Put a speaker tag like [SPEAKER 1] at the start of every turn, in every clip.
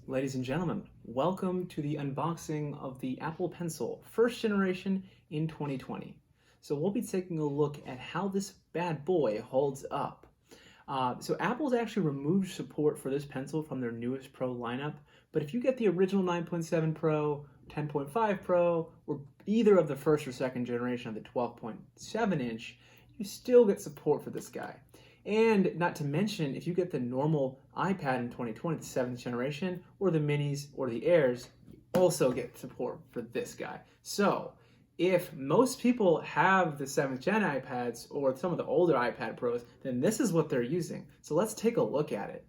[SPEAKER 1] Ladies and gentlemen, welcome to the unboxing of the Apple Pencil, first generation in 2020. So we'll be taking a look at how this bad boy holds up. So Apple's actually removed support for this pencil from their newest Pro lineup, but if you get the original 9.7 Pro, 10.5 Pro, or either of the first or second generation of the 12.7 inch, you still get support for this guy. And not to mention, if you get the normal iPad in 2020, the 7th generation, or the minis or the Airs, you also get support for this guy. So if most people have the 7th gen iPads or some of the older iPad Pros, then this is what they're using. So let's take a look at it.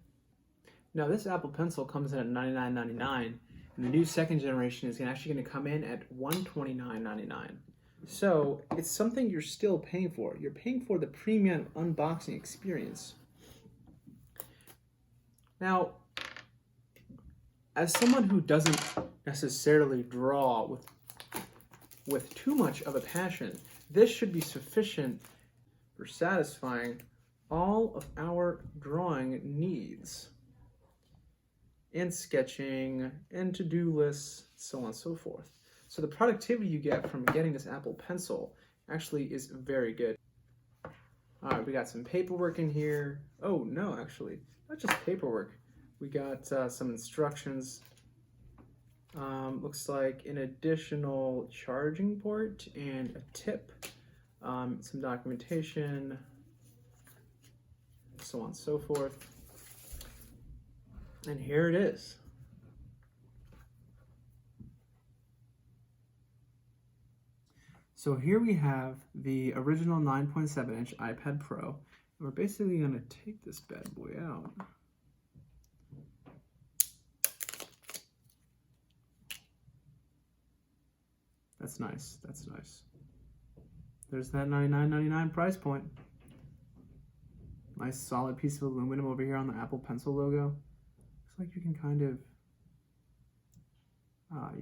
[SPEAKER 1] Now this Apple Pencil comes in at $99.99, and the new 2nd generation is actually going to come in at $129.99. So it's something you're still paying for. You're paying for the premium unboxing experience. Now, as someone who doesn't necessarily draw with too much of a passion, this should be sufficient for satisfying all of our drawing needs and sketching and to-do lists, so on and so forth. So the productivity you get from getting this Apple Pencil actually is very good. All right, we got some paperwork in here. Oh no, actually, not just paperwork. We got some instructions. Looks like an additional charging port and a tip, some documentation, so on and so forth. And here it is. So here we have the original 9.7 inch iPad Pro, and we're basically going to take this bad boy out. That's nice, that's nice. There's that $99.99 price point. Nice solid piece of aluminum over here on the Apple Pencil logo. Looks like you can kind of,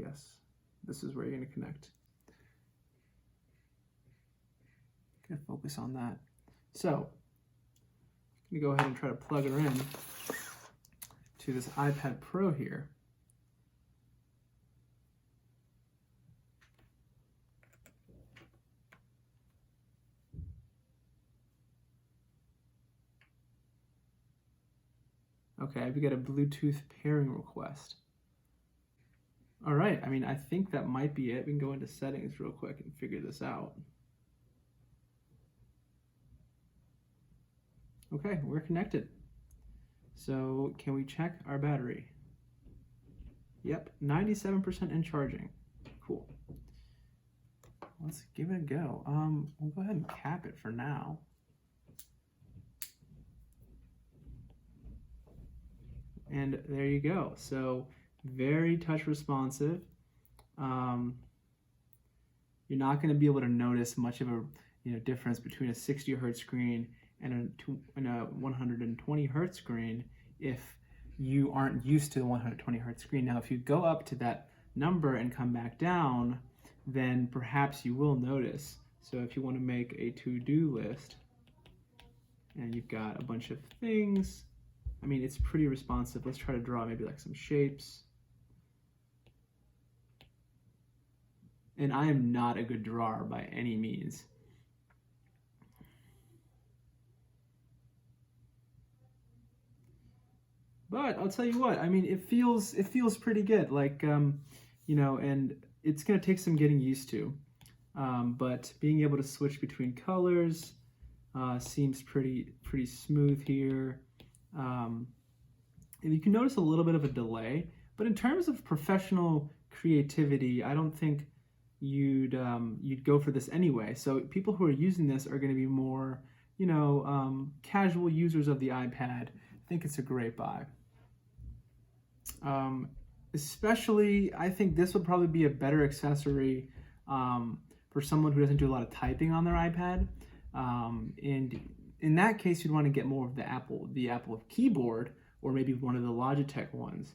[SPEAKER 1] yes, this is where you're going to connect. Focus on that. So I'm going to go ahead and try to plug her in to this iPad Pro here. Okay, we got a Bluetooth pairing request. All right, I mean, I think that might be it. We can go into settings real quick and figure this out. Okay, we're connected. So can we check our battery? Yep, 97% in charging. Cool. Let's give it a go. We'll go ahead and cap it for now. And there you go. So very touch responsive. You're not going to be able to notice much of a difference between a 60 hertz screen and a 120 hertz screen if you aren't used to the 120 hertz screen. Now, if you go up to that number and come back down, then perhaps you will notice. So if you want to make a to-do list and you've got a bunch of things, I mean, it's pretty responsive. Let's try to draw maybe like some shapes. And I am not a good drawer by any means. But I'll tell you what, I mean, it feels pretty good, like, and it's going to take some getting used to. But being able to switch between colors seems pretty smooth here. And you can notice a little bit of a delay, but in terms of professional creativity, I don't think you'd go for this anyway. So people who are using this are going to be more, casual users of the iPad. I think it's a great buy. Especially, I think this would probably be a better accessory for someone who doesn't do a lot of typing on their iPad. And in that case, you'd want to get more of the Apple keyboard, or maybe one of the Logitech ones.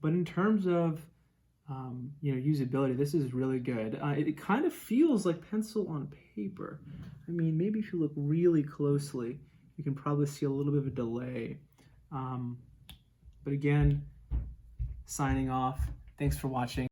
[SPEAKER 1] But in terms of usability, this is really good. It kind of feels like pencil on paper. I mean, maybe if you look really closely, you can probably see a little bit of a delay. But again, signing off. Thanks for watching.